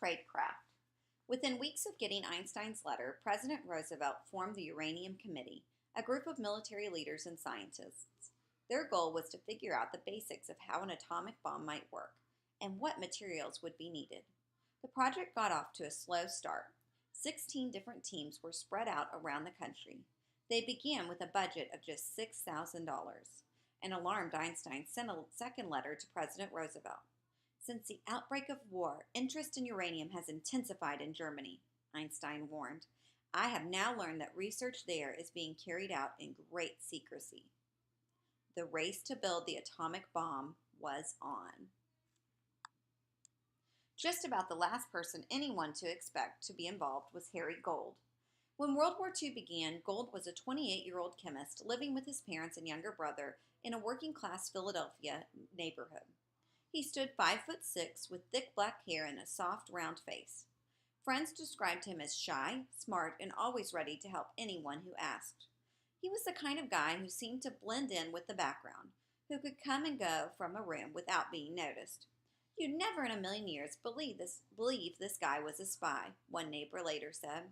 Tradecraft. Within weeks of getting Einstein's letter, President Roosevelt formed the Uranium Committee, a group of military leaders and scientists. Their goal was to figure out the basics of how an atomic bomb might work and what materials would be needed. The project got off to a slow start. 16 different teams were spread out around the country. They began with a budget of just $6,000. And alarmed Einstein sent a second letter to President Roosevelt. Since the outbreak of war, interest in uranium has intensified in Germany, Einstein warned. I have now learned that research there is being carried out in great secrecy. The race to build the atomic bomb was on. Just about the last person anyone to expect to be involved was Harry Gold. When World War II began, Gold was a 28-year-old chemist living with his parents and younger brother in a working-class Philadelphia neighborhood. He stood 5'6" with thick black hair and a soft, round face. Friends described him as shy, smart, and always ready to help anyone who asked. He was the kind of guy who seemed to blend in with the background, who could come and go from a room without being noticed. You'd never in a million years believe this guy was a spy, one neighbor later said.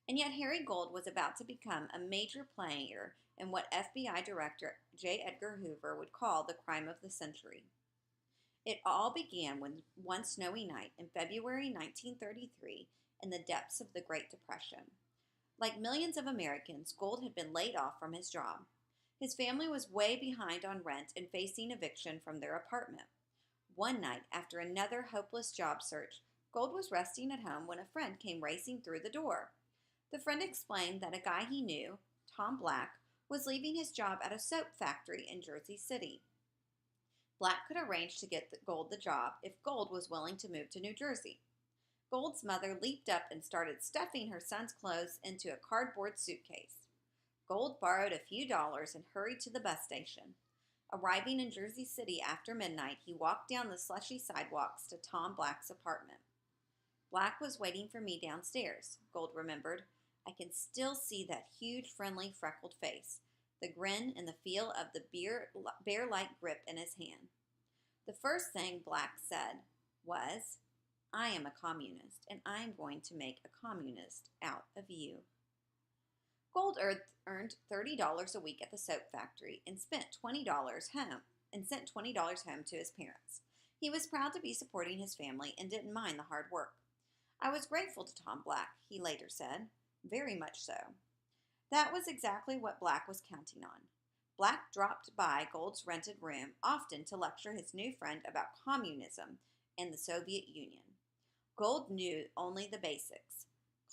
And yet Harry Gold was about to become a major player in what FBI Director J. Edgar Hoover would call the crime of the century. It all began one snowy night in February 1933 in the depths of the Great Depression. Like millions of Americans, Gold had been laid off from his job. His family was way behind on rent and facing eviction from their apartment. One night, after another hopeless job search, Gold was resting at home when a friend came racing through the door. The friend explained that a guy he knew, Tom Black, was leaving his job at a soap factory in Jersey City. Black could arrange to get Gold the job if Gold was willing to move to New Jersey. Gold's mother leaped up and started stuffing her son's clothes into a cardboard suitcase. Gold borrowed a few dollars and hurried to the bus station. Arriving in Jersey City after midnight, he walked down the slushy sidewalks to Tom Black's apartment. Black was waiting for me downstairs, Gold remembered. I can still see that huge, friendly, freckled face, the grin and the feel of the bear-like grip in his hand. The first thing Black said was, "I am a communist, and I am going to make a communist out of you." Gold earned $30 a week at the soap factory and spent $20 home and sent $20 home to his parents. He was proud to be supporting his family and didn't mind the hard work. I was grateful to Tom Black, he later said. Very much so. That was exactly what Black was counting on. Black dropped by Gold's rented room often to lecture his new friend about communism and the Soviet Union. Gold knew only the basics.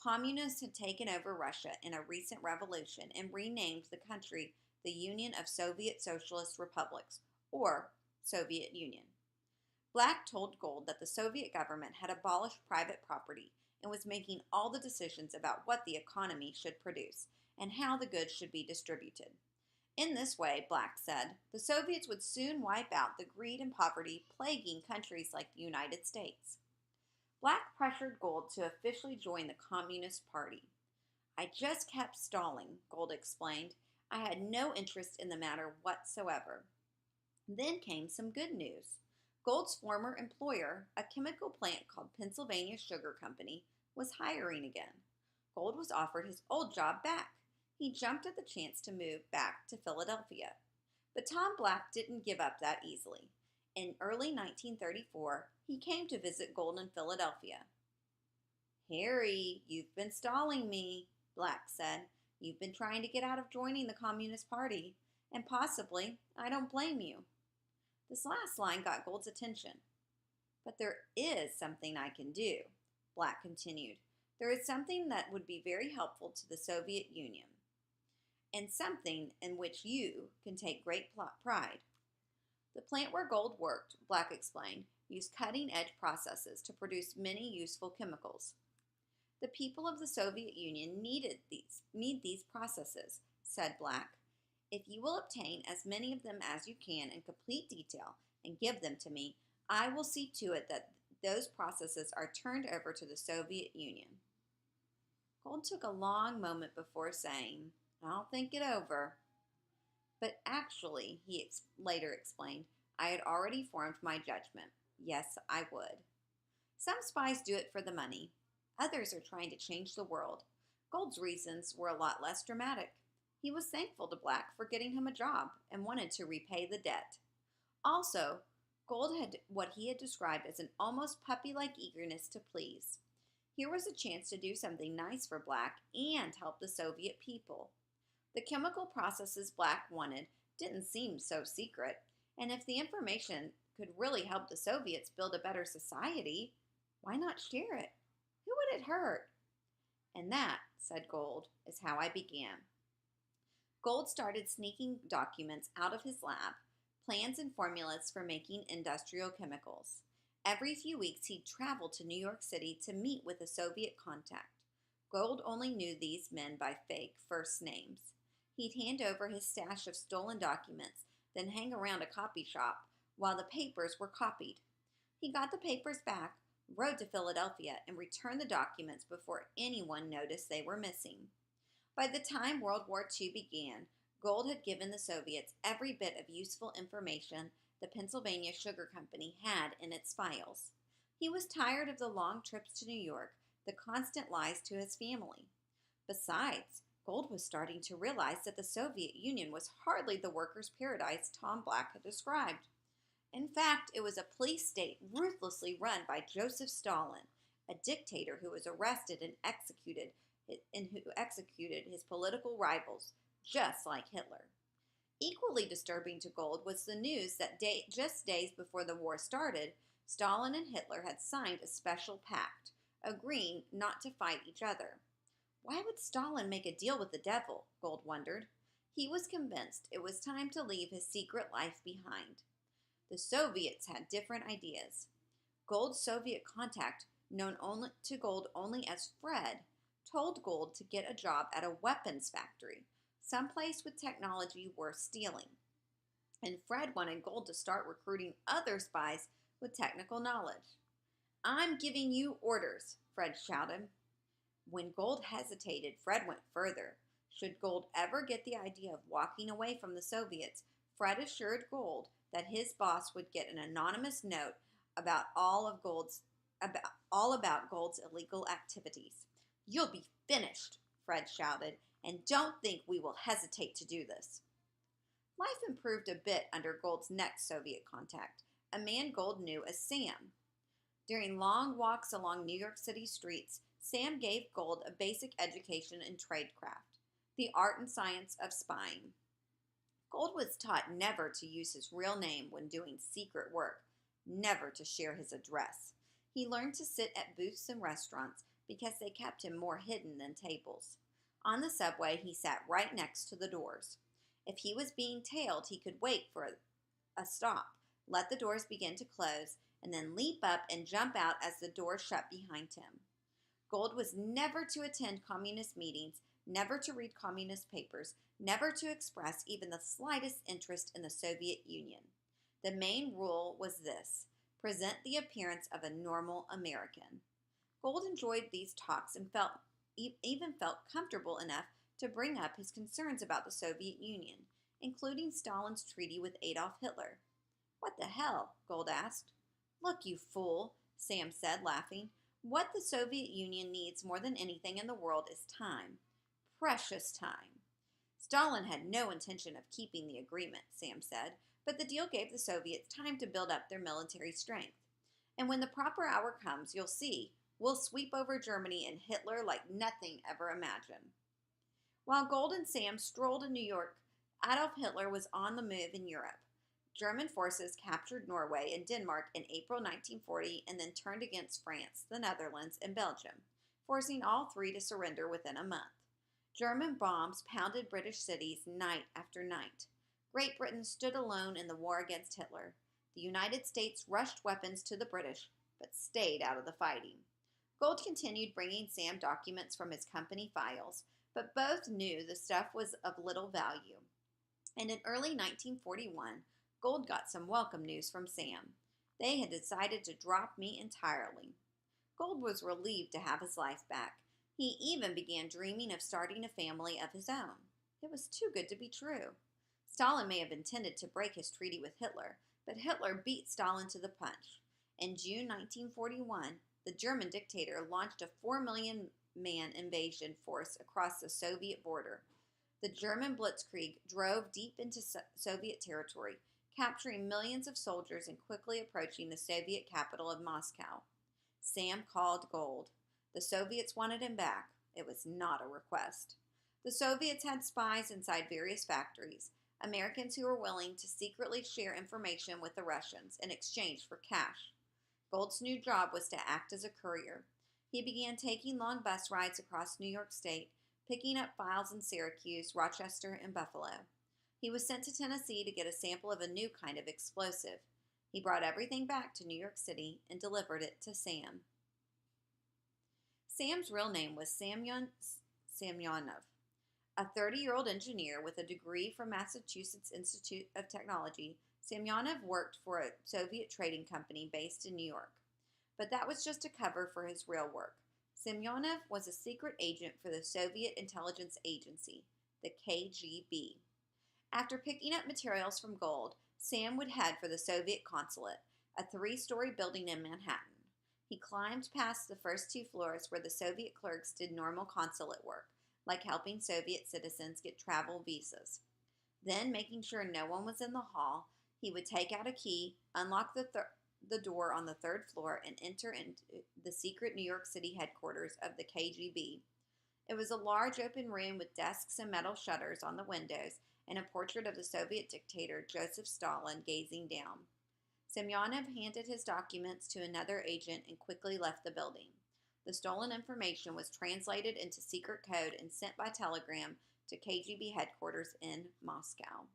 Communists had taken over Russia in a recent revolution and renamed the country the Union of Soviet Socialist Republics, or Soviet Union. Black told Gold that the Soviet government had abolished private property and was making all the decisions about what the economy should produce and how the goods should be distributed. In this way, Black said, the Soviets would soon wipe out the greed and poverty plaguing countries like the United States. Black pressured Gold to officially join the Communist Party. I just kept stalling, Gold explained. I had no interest in the matter whatsoever. Then came some good news. Gold's former employer, a chemical plant called Pennsylvania Sugar Company, was hiring again. Gold was offered his old job back. He jumped at the chance to move back to Philadelphia. But Tom Black didn't give up that easily. In early 1934, he came to visit Gold in Philadelphia. "Harry, you've been stalling me," Black said. "You've been trying to get out of joining the Communist Party, and possibly, I don't blame you." This last line got Gold's attention. "But there is something I can do," Black continued. "There is something that would be very helpful to the Soviet Union, and something in which you can take great pride." The plant where Gold worked, Black explained, used cutting-edge processes to produce many useful chemicals. "The people of the Soviet Union need these processes," said Black. "If you will obtain as many of them as you can in complete detail and give them to me, I will see to it that those processes are turned over to the Soviet Union." Gold took a long moment before saying, "I'll think it over." But actually, he later explained, I had already formed my judgment. Yes, I would. Some spies do it for the money. Others are trying to change the world. Gold's reasons were a lot less dramatic. He was thankful to Black for getting him a job and wanted to repay the debt. Also, Gold had what he had described as an almost puppy-like eagerness to please. Here was a chance to do something nice for Black and help the Soviet people. The chemical processes Black wanted didn't seem so secret, and if the information could really help the Soviets build a better society, why not share it? Who would it hurt? And that, said Gold, is how I began. Gold started sneaking documents out of his lab, plans and formulas for making industrial chemicals. Every few weeks he'd travel to New York City to meet with a Soviet contact. Gold only knew these men by fake first names. He'd hand over his stash of stolen documents, then hang around a copy shop while the papers were copied. He got the papers back, rode to Philadelphia, and returned the documents before anyone noticed they were missing. By the time World War II began, Gold had given the Soviets every bit of useful information the Pennsylvania Sugar Company had in its files. He was tired of the long trips to New York, the constant lies to his family. Besides, Gold was starting to realize that the Soviet Union was hardly the workers' paradise Tom Black had described. In fact, it was a police state ruthlessly run by Joseph Stalin, a dictator who was arrested and who executed his political rivals, just like Hitler. Equally disturbing to Gold was the news that just days before the war started, Stalin and Hitler had signed a special pact, agreeing not to fight each other. Why would Stalin make a deal with the devil? Gold wondered. He was convinced it was time to leave his secret life behind. The Soviets had different ideas. Gold's Soviet contact, known to Gold only as Fred, told Gold to get a job at a weapons factory, someplace with technology worth stealing. And Fred wanted Gold to start recruiting other spies with technical knowledge. "I'm giving you orders," Fred shouted. When Gold hesitated, Fred went further. Should Gold ever get the idea of walking away from the Soviets, Fred assured Gold that his boss would get an anonymous note about all about Gold's illegal activities. "You'll be finished," Fred shouted, "and don't think we will hesitate to do this." Life improved a bit under Gold's next Soviet contact, a man Gold knew as Sam. During long walks along New York City streets, Sam gave Gold a basic education in tradecraft, the art and science of spying. Gold was taught never to use his real name when doing secret work, never to share his address. He learned to sit at booths in restaurants because they kept him more hidden than tables. On the subway, he sat right next to the doors. If he was being tailed, he could wait for a stop, let the doors begin to close, and then leap up and jump out as the door shut behind him. Gold was never to attend communist meetings, never to read communist papers, never to express even the slightest interest in the Soviet Union. The main rule was this: present the appearance of a normal American. Gold enjoyed these talks and even felt comfortable enough to bring up his concerns about the Soviet Union, including Stalin's treaty with Adolf Hitler. "What the hell?" Gold asked. "Look, you fool," Sam said, laughing. "What the Soviet Union needs more than anything in the world is time. Precious time." Stalin had no intention of keeping the agreement, Sam said, but the deal gave the Soviets time to build up their military strength. "And when the proper hour comes, you'll see, we'll sweep over Germany and Hitler like nothing ever imagined." While Gold and Sam strolled in New York, Adolf Hitler was on the move in Europe. German forces captured Norway and Denmark in April 1940 and then turned against France, the Netherlands, and Belgium, forcing all three to surrender within a month. German bombs pounded British cities night after night. Great Britain stood alone in the war against Hitler. The United States rushed weapons to the British, but stayed out of the fighting. Gold continued bringing Sam documents from his company files, but both knew the stuff was of little value. And in early 1941, Gold got some welcome news from Sam. They had decided to drop me entirely. Gold was relieved to have his life back. He even began dreaming of starting a family of his own. It was too good to be true. Stalin may have intended to break his treaty with Hitler, but Hitler beat Stalin to the punch. In June 1941, the German dictator launched a 4 million man invasion force across the Soviet border. The German blitzkrieg drove deep into Soviet territory, capturing millions of soldiers and quickly approaching the Soviet capital of Moscow. Sam called gold. The Soviets wanted him back. It was not a request. The Soviets had spies inside various factories, Americans who were willing to secretly share information with the Russians in exchange for cash. Gold's new job was to act as a courier. He began taking long bus rides across New York State, picking up files in Syracuse, Rochester, and Buffalo. He was sent to Tennessee to get a sample of a new kind of explosive. He brought everything back to New York City and delivered it to Sam. Sam's real name was Semyon Semyonov. A 30-year-old engineer with a degree from Massachusetts Institute of Technology, Semyonov worked for a Soviet trading company based in New York. But that was just a cover for his real work. Semyonov was a secret agent for the Soviet Intelligence Agency, the KGB. After picking up materials from Gold, Sam would head for the Soviet consulate, a 3-story building in Manhattan. He climbed past the first 2 floors where the Soviet clerks did normal consulate work, like helping Soviet citizens get travel visas. Then, making sure no one was in the hall, he would take out a key, unlock the door on the 3rd floor, and enter into the secret New York City headquarters of the KGB. It was a large open room with desks and metal shutters on the windows and a portrait of the Soviet dictator Joseph Stalin gazing down. Semyonov handed his documents to another agent and quickly left the building. The stolen information was translated into secret code and sent by telegram to KGB headquarters in Moscow.